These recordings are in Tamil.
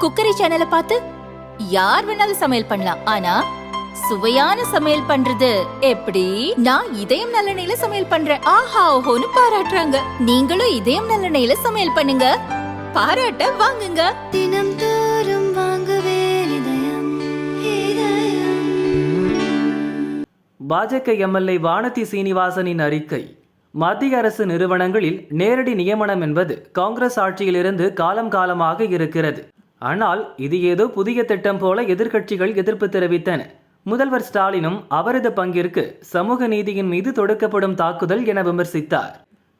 குக்கரி சேனலை பார்த்து யார் வேணாலும் சமையல் பண்ணலாம். ஆனா சுவையான சமையல் பண்றது எப்படி? நான் இதயம் நல்லெண்ணெயில சமையல் பண்றேன். ஆஹா ஓஹோன்னு பாராட்டுறாங்க. நீங்களும் இதயம் நல்லெண்ணெயில சமையல் பண்ணுங்க, பாராட்ட வாங்குங்க. தினம் தோறும் வாங்குவே இதயம் இதயம். பாஜக எம்எல்ஏ வானதி சீனிவாசனின் அறிக்கை. மத்திய அரசு நிறுவனங்களில் நேரடி நியமனம் என்பது காங்கிரஸ் ஆட்சியிலிருந்து காலம் காலமாக இருக்கிறது. ஆனால் இது ஏதோ புதிய திட்டம் போல எதிர்க்கட்சிகள் எதிர்ப்பு தெரிவித்தன. முதல்வர் ஸ்டாலினும் அவரது பங்கிற்கு சமூக நீதியின் மீது தொடுக்கப்படும் தாக்குதல் என விமர்சித்தார்.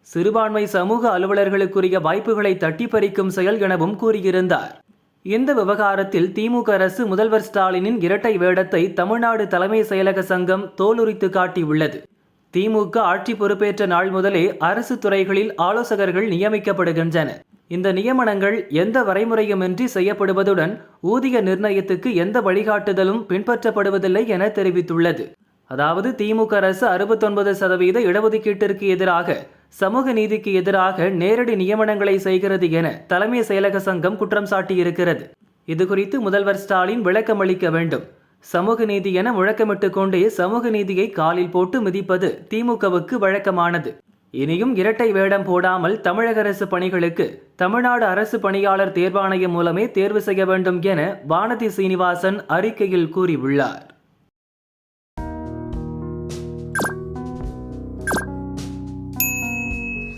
சிறுபான்மை சமூக அலுவலர்களுக்குரிய வாய்ப்புகளை தட்டி பறிக்கும் செயல் எனவும் கூறியிருந்தார். இந்த விவகாரத்தில் திமுக அரசு முதல்வர் ஸ்டாலினின் இரட்டை வேடத்தை தமிழ்நாடு தலைமை செயலக சங்கம் தோலுரித்து காட்டியுள்ளது. திமுக ஆட்சி பொறுப்பேற்ற நாள் முதலே அரசு துறைகளில் ஆலோசகர்கள் நியமிக்கப்படுகின்றனர். இந்த நியமனங்கள் எந்த வரைமுறையுமின்றி செய்யப்படுவதுடன் ஊதிய நிர்ணயத்துக்கு எந்த வழிகாட்டுதலும் பின்பற்றப்படுவதில்லை என தெரிவித்துள்ளது. அதாவது திமுக அரசு 69% இடஒதுக்கீட்டிற்கு எதிராக, சமூக நீதிக்கு எதிராக நேரடி நியமனங்களை செய்கிறது என தலைமை செயலக சங்கம் குற்றம் சாட்டியிருக்கிறது. இதுகுறித்து முதல்வர் ஸ்டாலின் விளக்கம் அளிக்க வேண்டும். சமூக நீதி என முழக்கமிட்டு கொண்டே சமூக நீதியை காலில் போட்டு மிதிப்பது திமுகவுக்கு வழக்கமானது. இனியும் இரட்டை வேடம் போடாமல் தமிழக அரசு பணிகளுக்கு தமிழ்நாடு அரசு பணியாளர் தேர்வாணையம் மூலமே தேர்வு செய்ய வேண்டும் என வானதி சீனிவாசன் அறிக்கையில் கூறியுள்ளார்.